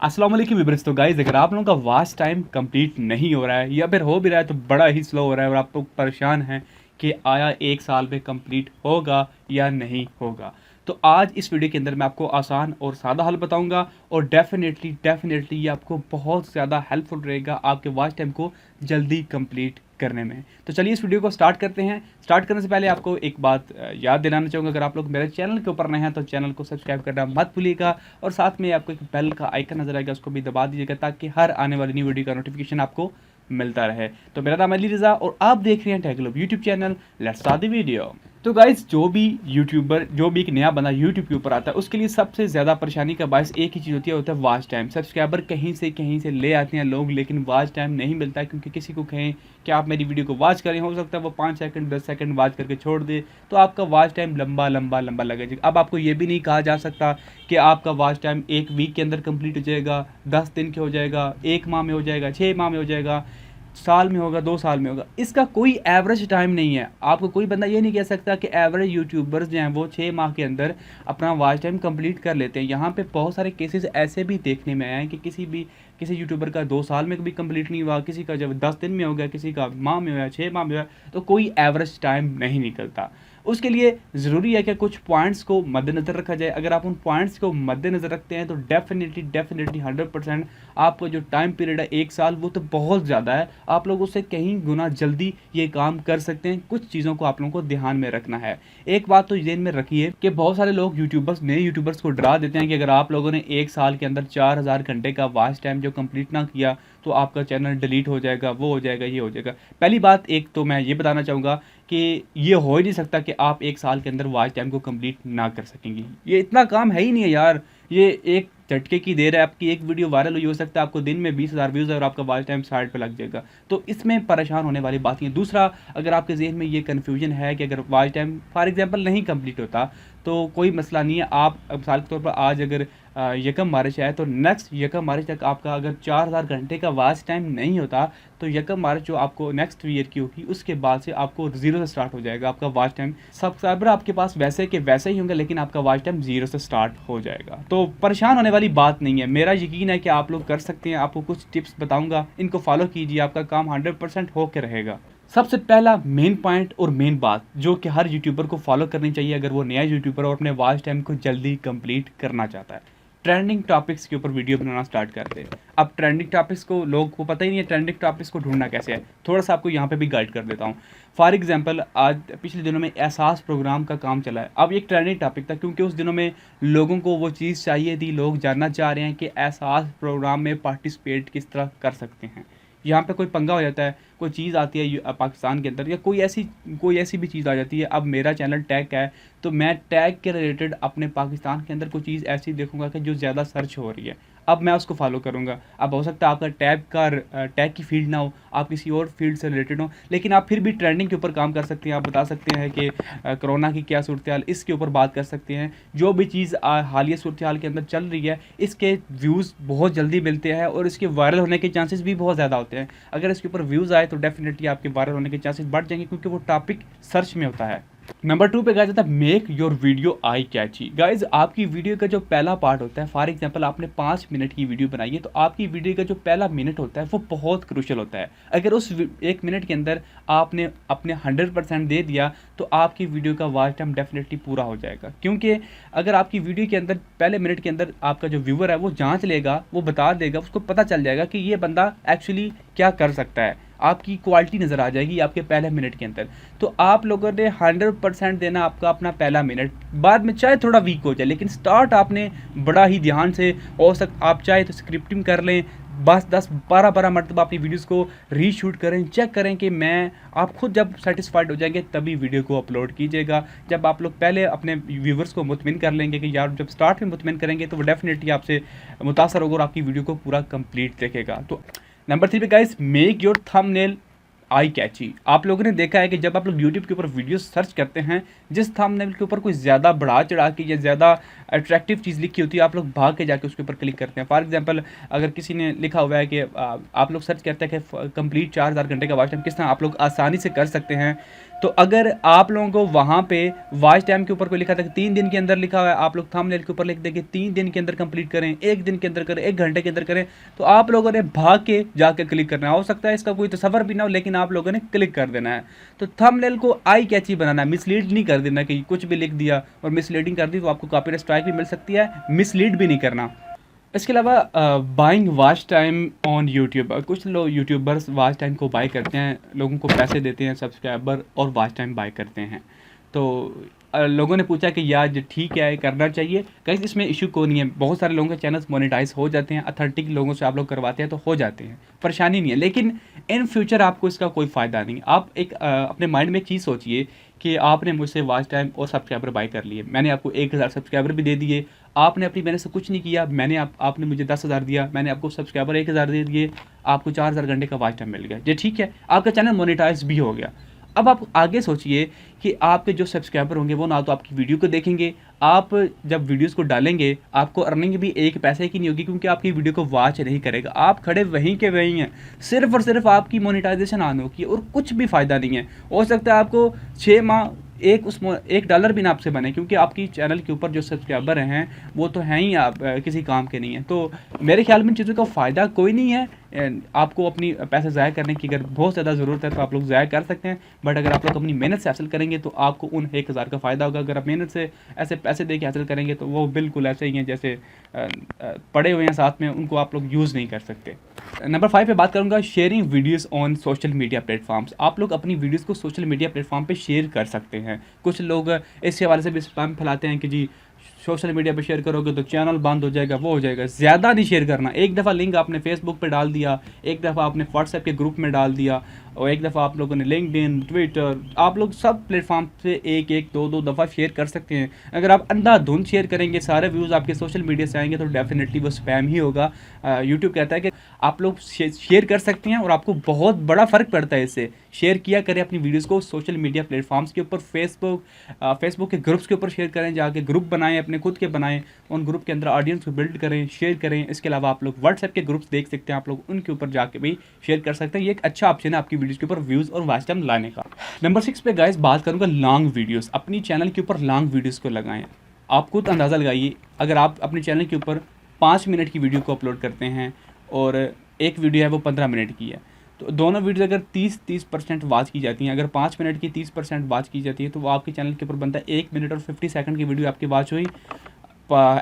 अस्सलाम वालेकुम व्यूअर्स। तो गाइस, अगर आप लोगों का वॉच टाइम कंप्लीट नहीं हो रहा है या फिर हो भी रहा है तो बड़ा ही स्लो हो रहा है और आप लोग परेशान हैं कि आया 1 साल में कंप्लीट होगा या नहीं होगा, तो आज इस वीडियो के अंदर मैं आपको आसान और सादा हल बताऊंगा और डेफिनेटली ये आपको बहुत ज़्यादा हेल्पफुल रहेगा आपके वॉच टाइम को जल्दी कंप्लीट करने में। तो चलिए इस वीडियो को स्टार्ट करते हैं। स्टार्ट करने से पहले आपको एक बात याद दिलाना चाहूँगा, अगर आप लोग मेरे चैनल के ऊपर नए हैं तो चैनल को सब्सक्राइब करना मत भूलिएगा और साथ में आपको एक बेल का आइकन नजर आएगा, उसको भी दबा दीजिएगा ताकि हर आने वाली न्यू वीडियो का नोटिफिकेशन आपको मिलता रहे। तो मेरा नाम अली रज़ा और आप देख रहे हैं Tech Globe YouTube channel. Let's start the video. तो गाइस, जो भी एक नया बंदा यूट्यूब के ऊपर आता है उसके लिए सबसे ज़्यादा परेशानी का बायस एक ही चीज़ होती है, होता है वॉच टाइम। सब्सक्राइबर कहीं से ले आते हैं लोग, लेकिन वॉच टाइम नहीं मिलता है, क्योंकि किसी को कहें कि आप मेरी वीडियो को वॉच करें, हो सकता है वो 5 सेकंड 10 सेकंड वॉच करके छोड़ दे, तो आपका वॉच टाइम लंबा लगेगा। अब आपको ये भी नहीं कहा जा सकता कि आपका वॉच टाइम 1 वीक के अंदर कंप्लीट हो जाएगा, 10 दिन के हो जाएगा, 1 माह में हो जाएगा, 6 माह में हो जाएगा, साल में होगा, 2 साल में होगा। इसका कोई एवरेज टाइम नहीं है। आपको कोई बंदा ये नहीं कह सकता कि एवरेज यूट्यूबर्स जो हैं वो 6 माह के अंदर अपना वॉच टाइम कंप्लीट कर लेते हैं। यहाँ पे बहुत सारे केसेस ऐसे भी देखने में आए हैं कि किसी यूट्यूबर का 2 साल में भी कंप्लीट नहीं हुआ, किसी का जब 10 दिन में हो गया, किसी का माह में हुआ, 6 माह में हुआ, तो कोई एवरेज टाइम नहीं निकलता। उसके लिए ज़रूरी है कि कुछ पॉइंट्स को मद्देनज़र रखा जाए। अगर आप उन पॉइंट्स को मद्देनज़र रखते हैं तो डेफिनेटली 100% आपको जो टाइम पीरियड है 1 साल, वो तो बहुत ज़्यादा है। आप लोग उससे कहीं गुना जल्दी ये काम कर सकते हैं। कुछ चीज़ों को आप लोगों को ध्यान में रखना है। एक बात तो ध्यान में रखिए कि बहुत सारे लोग नए यूट्यूबर्स को डरा देते हैं कि अगर आप लोगों ने 1 साल के अंदर 4000 घंटे का वॉच टाइम जो कंप्लीट ना किया तो आपका चैनल डिलीट हो जाएगा, वो हो जाएगा, ये हो जाएगा। पहली बात एक तो मैं ये बताना चाहूँगा कि ये हो ही नहीं सकता कि आप 1 साल के अंदर वॉच टाइम को कंप्लीट ना कर सकेंगे। ये इतना काम है ही नहीं है यार। ये एक झटके की देर है, आपकी एक वीडियो वायरल हुई, हो सकता है आपको दिन में 20,000 व्यूज़ है और आपका वॉच टाइम साइड पे लग जाएगा। तो इसमें परेशान होने वाली बात नहीं है। दूसरा, अगर आपके जहन में ये कन्फ्यूजन है कि अगर वॉच टाइम फॉर एग्जांपल नहीं कंप्लीट होता तो कोई मसला नहीं है। आप मिसाल के तौर पर आज अगर यकम मार्च है तो नेक्स्ट यकम मार्च तक आपका अगर 4000 घंटे का वॉच टाइम नहीं होता तो यकम मार्च जो आपको नेक्स्ट ईयर की होगी उसके बाद से आपको 0 से स्टार्ट हो जाएगा आपका वॉच टाइम। सब्सक्राइबर आपके पास वैसे के वैसे ही होंगे, लेकिन आपका वॉच टाइम 0 से स्टार्ट हो जाएगा। तो परेशान होने वाली बात नहीं है। मेरा यकीन है कि आप लोग कर सकते हैं। आपको कुछ टिप्स बताऊंगा, इनको फॉलो कीजिए, आपका काम 100% होकर रहेगा। सबसे पहला मेन पॉइंट और मेन बात जो कि हर यूट्यूबर को फॉलो करनी चाहिए अगर वो नया यूट्यूबर और अपने वॉच टाइम को जल्दी कंप्लीट करना चाहता है, ट्रेंडिंग टॉपिक्स के ऊपर वीडियो बनाना स्टार्ट करते हैं। अब ट्रेंडिंग टॉपिक्स को लोगों को पता ही नहीं है ट्रेंडिंग टॉपिक्स को ढूंढना कैसे है। थोड़ा सा आपको यहाँ पे भी गाइड कर देता हूँ। फॉर एग्जांपल, आज पिछले दिनों में एहसास प्रोग्राम का काम चला है। अब ये एक ट्रेंडिंग टॉपिक था क्योंकि उस दिनों में लोगों को वो चीज़ चाहिए थी, लोग जानना चाह रहे हैं कि एहसास प्रोग्राम में पार्टिसिपेट किस तरह कर सकते हैं। यहाँ पे कोई पंगा हो जाता है, कोई चीज़ आती है पाकिस्तान के अंदर या कोई ऐसी भी चीज़ आ जाती है। अब मेरा चैनल टैग है तो मैं टैग के रिलेटेड अपने पाकिस्तान के अंदर कोई चीज़ ऐसी देखूंगा कि जो ज़्यादा सर्च हो रही है, अब मैं उसको फॉलो करूंगा। अब हो सकता है आपका टैग की फील्ड ना हो, आप किसी और फील्ड से रिलेटेड हो, लेकिन आप फिर भी ट्रेंडिंग के ऊपर काम कर सकते हैं। आप बता सकते हैं कि कोरोना की क्या सूरत हाल, इसके ऊपर बात कर सकते हैं। जो भी चीज़ हालिया सूरत हाल के अंदर चल रही है, इसके व्यूज़ बहुत जल्दी मिलते हैं और इसके वायरल होने के चांसेस भी बहुत ज़्यादा होते हैं। अगर इसके ऊपर व्यूज़ आए तो डेफिनेटली आपके वायरल होने के चांसेस बढ़ जाएंगे, क्योंकि वो टॉपिक सर्च में होता है। नंबर 2 पे गाइज आता है make your video eye catchy. Guys, आपकी वीडियो का जो पहला पार्ट होता है, फॉर एग्जांपल आपने 5 मिनट की वीडियो बनाई है, तो आपकी वीडियो का जो पहला मिनट होता है वो बहुत क्रूशियल होता है। अगर उस 1 मिनट के अंदर आपने अपने 100% दे दिया तो आपकी वीडियो का वॉच टाइम डेफिनेटली पूरा हो जाएगा। क्योंकि अगर आपकी वीडियो के अंदर पहले मिनट के अंदर आपका जो व्यूअर है वो जाँच लेगा, वो बता देगा, उसको पता चल जाएगा कि ये बंदा एक्चुअली क्या कर सकता है, आपकी क्वालिटी नज़र आ जाएगी आपके पहले मिनट के अंदर। तो आप लोगों ने 100% देना आपका अपना पहला मिनट। बाद में चाहे थोड़ा वीक हो जाए, लेकिन स्टार्ट आपने बड़ा ही ध्यान से, और आप चाहे तो स्क्रिप्टिंग कर लें, बस 10-12 मरतबा अपनी वीडियोस को रीशूट करें, चेक करें कि आप खुद जब सेटिस्फाइड हो जाएंगे तभी वीडियो को अपलोड कीजिएगा। जब आप लोग पहले अपने व्यूवर्स को मुतमिन कर लेंगे कि यार, जब स्टार्ट में मुतमिन करेंगे तो वो डेफिनेटली आपसे मुतासर होगा और आपकी वीडियो को पूरा कंप्लीट देखेगा। तो नंबर 3 पे guys, make your thumbnail eye catchy. आप लोगों ने देखा है कि जब आप लोग यूट्यूब के ऊपर वीडियो सर्च करते हैं, जिस थंबनेल के ऊपर कोई ज़्यादा बढ़ा चढ़ा के या ज़्यादा अट्रैक्टिव चीज़ लिखी होती है, आप लोग भाग के जाके उसके ऊपर क्लिक करते हैं। फॉर एग्जांपल, अगर किसी ने लिखा हुआ है कि आप लोग सर्च करते हैं कि कंप्लीट 4000 घंटे का वॉच टाइम किस तरह आप लोग आसानी से कर सकते हैं, तो अगर आप लोगों को वहाँ पे वॉच टाइम के ऊपर कोई लिखा था कि 3 दिन के अंदर लिखा हुआ है, आप लोग थंबनेल के ऊपर लिख देंगे 3 दिन के अंदर कंप्लीट करें, 1 दिन के अंदर करें, 1 घंटे के अंदर करें, तो आप लोगों ने भाग के जाकर क्लिक करना है। हो सकता है इसका कोई तसव्वुर भी ना हो, लेकिन आप लोगों ने क्लिक कर देना है। तो थंबनेल को आई कैची बनाना है, मिसलीड नहीं कर देना कि कुछ भी लिख दिया और मिसलीडिंग कर दी तो आपको कॉपीराइट स्ट्राइक भी मिल सकती है। मिसलीड भी नहीं करना। इसके अलावा buying watch time on YouTube, कुछ लोग यूट्यूबर्स वॉच टाइम को बाय करते हैं, लोगों को पैसे देते हैं सब्सक्राइबर और वॉच टाइम बाय करते हैं। तो लोगों ने पूछा कि यार ठीक है करना चाहिए, कहीं इसमें इशू को नहीं है। बहुत सारे लोगों के चैनल्स मोनेटाइज हो जाते हैं, अथेंटिक लोगों से आप लोग करवाते हैं तो हो जाते हैं, परेशानी नहीं है। लेकिन इन फ्यूचर आपको इसका कोई फ़ायदा नहीं। आप एक अपने माइंड में एक चीज़ सोचिए कि आपने मुझसे वॉच टाइम और सब्सक्राइबर बाय कर लिए, मैंने आपको 1000 सब्सक्राइबर भी दे दिए, आपने अपनी मेहनत से कुछ नहीं किया, मैंने आपने मुझे 10,000 दिया, मैंने आपको सब्सक्राइबर 1000 दे दिए, आपको 4000 घंटे का वॉच टाइम मिल गया जी, ठीक है, आपका चैनल मोनेटाइज भी हो गया। अब आप आगे सोचिए कि आपके जो सब्सक्राइबर होंगे वो ना तो आपकी वीडियो को देखेंगे, आप जब वीडियोस को डालेंगे आपको अर्निंग भी एक पैसे की नहीं होगी, क्योंकि आपकी वीडियो को वॉच नहीं करेगा, आप खड़े वहीं के वहीं हैं, सिर्फ और सिर्फ आपकी मोनेटाइजेशन ऑन होगी और कुछ भी फ़ायदा नहीं है। हो सकता है आपको 6 माह $1 भी ना आपसे बने, क्योंकि आपकी चैनल के ऊपर जो सब्सक्राइबर हैं वो तो हैं ही आप किसी काम के नहीं हैं। तो मेरे ख्याल में इन चीज़ों का फ़ायदा कोई नहीं है। आपको अपनी पैसे ज़ाया करने की अगर बहुत ज़्यादा ज़रूरत है तो आप लोग ज़ाया कर सकते हैं, बट अगर आप लोग अपनी मेहनत से हासिल करेंगे तो आपको उन 1000 का फ़ायदा होगा। अगर आप मेहनत से ऐसे पैसे दे के हासिल करेंगे तो वो बिल्कुल ऐसे ही हैं जैसे पड़े हुए हैं साथ में, उनको आप लोग यूज़ नहीं कर सकते। नंबर 5 पे बात करूँगा, sharing videos on social media platforms. आप लोग अपनी वीडियोस को सोशल मीडिया प्लेटफॉर्म पे शेयर कर सकते हैं। कुछ लोग इस हवाले से भी स्पैम फैलाते हैं कि जी सोशल मीडिया पे शेयर करोगे तो चैनल बंद हो जाएगा, वो हो जाएगा। ज़्यादा नहीं शेयर करना। एक दफ़ा लिंक आपने फेसबुक पे डाल दिया, एक दफ़ा आपने व्हाट्सएप के ग्रुप में डाल दिया, और एक दफ़ा आप लोगों ने लिंक्डइन, ट्विटर, आप लोग सब प्लेटफॉर्म से एक एक दो दो दफ़ा शेयर कर सकते हैं। अगर आप अंधाधुंध शेयर करेंगे, सारे व्यूज़ आपके सोशल मीडिया से आएंगे तो डेफिनेटली वो स्पैम ही होगा। यूट्यूब कहता है कि आप लोग शेयर कर सकते हैं और आपको बहुत बड़ा फ़र्क पड़ता है इससे। शेयर किया करें अपनी वीडियोज़ को सोशल मीडिया प्लेटफॉर्म्स के ऊपर, फेसबुक के ग्रुप्स के ऊपर शेयर करें, जाके ग्रुप बनाएं, अपने खुद के बनाएं, उन ग्रुप के अंदर ऑडियंस को बिल्ड करें, शेयर करें। इसके अलावा आप लोग व्हाट्सएप के ग्रुप्स देख सकते हैं, आप लोग उनके ऊपर जाके भी शेयर कर सकते हैं। ये एक अच्छा ऑप्शन है आपकी वीडियोज़ के ऊपर व्यूज़ और वॉच टाइम लाने का। नंबर 6 पे गाइस बात करूँगा लॉन्ग वीडियोज़। अपनी चैनल के ऊपर लॉन्ग वीडियोज़ को लगाएं। आप खुद अंदाज़ा लगाइए, अगर आप अपने चैनल के ऊपर 5 मिनट की वीडियो को अपलोड करते हैं और एक वीडियो है वो 15 मिनट की है, तो दोनों वीडियो अगर 30% वॉच की जाती हैं, अगर 5 मिनट की 30% वॉच की जाती है तो वो आपके चैनल के ऊपर बनता है 1 मिनट और 50 सेकंड की वीडियो आपकी वॉच हुई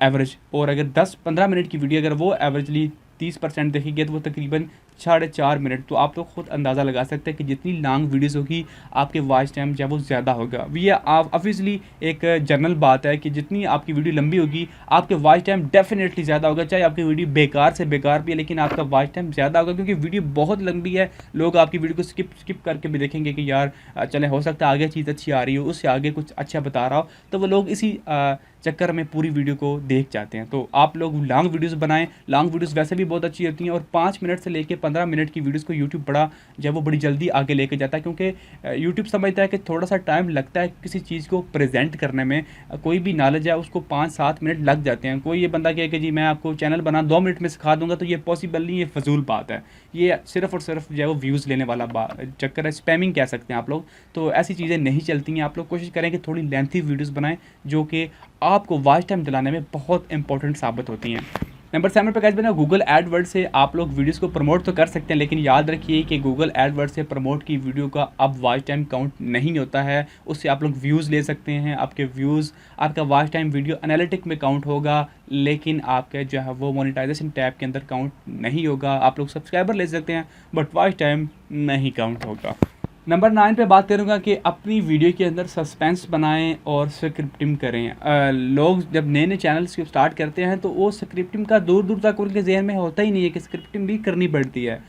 एवरेज। और अगर 10-15 मिनट की वीडियो अगर वो एवरेजली 30% देखिए तो वो तकरीबन 4.5 मिनट। तो आप लोग खुद अंदाज़ा लगा सकते हैं कि जितनी लॉन्ग वीडियोस होगी आपके वॉच टाइम जो है वो ज़्यादा होगा। ये आप ऑब्वियसली एक जनरल बात है कि जितनी आपकी वीडियो लंबी होगी आपके वॉच टाइम डेफिनेटली ज़्यादा होगा, चाहे आपकी वीडियो बेकार से बेकार भी है लेकिन आपका वॉच टाइम ज़्यादा होगा, क्योंकि वीडियो बहुत लंबी है। लोग आपकी वीडियो को स्किप करके भी देखेंगे कि यार चले हो सकता है आगे चीज़ अच्छी आ रही हो, उससे आगे कुछ अच्छा बता रहा हो, तो वो लोग इसी चक्कर में पूरी वीडियो को देख जाते हैं। तो आप लोग लॉन्ग वीडियोस बनाएं। लॉन्ग वीडियोस वैसे भी बहुत अच्छी होती हैं और 5 मिनट से लेके 15 मिनट की वीडियोस को यूट्यूब बड़ा जो है वो बड़ी जल्दी आगे लेके जाता है, क्योंकि यूट्यूब समझता है कि थोड़ा सा टाइम लगता है किसी चीज़ को प्रेजेंट करने में। कोई भी नॉलेज है उसको 5-7 मिनट लग जाते हैं। कोई ये बंदा कहे कि जी मैं आपको चैनल बना 2 मिनट में सिखा दूंगा, तो ये पॉसिबल नहीं, ये फजूल बात है। ये सिर्फ और सिर्फ जो है वो व्यूज़ लेने वाला चक्कर है, स्पैमिंग कह सकते हैं आप लोग। तो ऐसी चीज़ें नहीं चलती हैं। आप लोग कोशिश करें कि थोड़ी लेंथी वीडियोज़ बनाएं जो कि आपको वॉच टाइम दिलाने में बहुत इंपॉर्टेंट साबित होती हैं। नंबर 7 पे गाइस बना गूगल एडवर्ड से आप लोग वीडियोस को प्रमोट तो कर सकते हैं, लेकिन याद रखिए कि गूगल एडवर्ड से प्रमोट की वीडियो का अब वॉच टाइम काउंट नहीं होता है। उससे आप लोग व्यूज़ ले सकते हैं, आपके व्यूज़ आपका वॉच टाइम वीडियो एनालिटिक में काउंट होगा, लेकिन आपके जो है वो मोनेटाइजेशन टैब के अंदर काउंट नहीं होगा। आप लोग सब्सक्राइबर ले सकते हैं बट वॉच टाइम नहीं काउंट होगा। नंबर 9 पे बात करूँगा कि अपनी वीडियो के अंदर सस्पेंस बनाएं और स्क्रिप्टिंग करें। लोग जब नए नए चैनल्स को स्टार्ट करते हैं तो वो स्क्रिप्टिंग का दूर दूर तक उनके जहन में होता ही नहीं है कि स्क्रिप्टिंग भी करनी पड़ती है।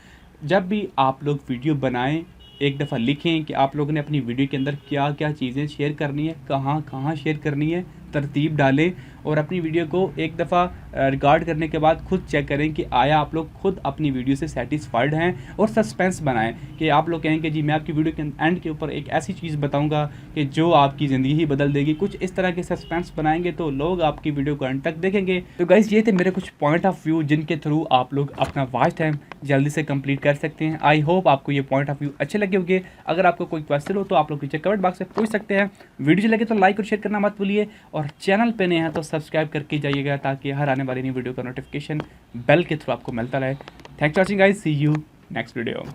जब भी आप लोग वीडियो बनाएं एक दफ़ा लिखें कि आप लोगों ने अपनी वीडियो के अंदर क्या क्या चीज़ें शेयर करनी है, कहाँ कहाँ शेयर करनी है, तरतीब डालें और अपनी वीडियो को एक दफ़ा रिकॉर्ड करने के बाद खुद चेक करें कि आया आप लोग खुद अपनी वीडियो से सेटिस्फाइड हैं, और सस्पेंस बनाएं कि आप लोग कहें कि जी मैं आपकी वीडियो के एंड के ऊपर एक ऐसी चीज़ बताऊंगा कि जो आपकी ज़िंदगी ही बदल देगी। कुछ इस तरह के सस्पेंस बनाएंगे तो लोग आपकी वीडियो को एंड तक देखेंगे। तो गाइस ये थे मेरे कुछ पॉइंट ऑफ व्यू जिनके थ्रू आप लोग अपना वॉच टाइम जल्दी से कंप्लीट कर सकते हैं। आई होप आपको ये पॉइंट ऑफ व्यू अच्छे लगे होंगे। अगर आपको कोई क्वेश्चन हो तो आप लोग नीचे कमेंट बॉक्स में पूछ सकते हैं। वीडियो लगे तो लाइक और शेयर करना मत भूलिए, और चैनल पे नए हैं तो सब्सक्राइब करके जाइएगा ताकि हर आने वाली नई वीडियो का नोटिफिकेशन बेल के थ्रू आपको मिलता रहे। Thanks for watching guys, see you next video.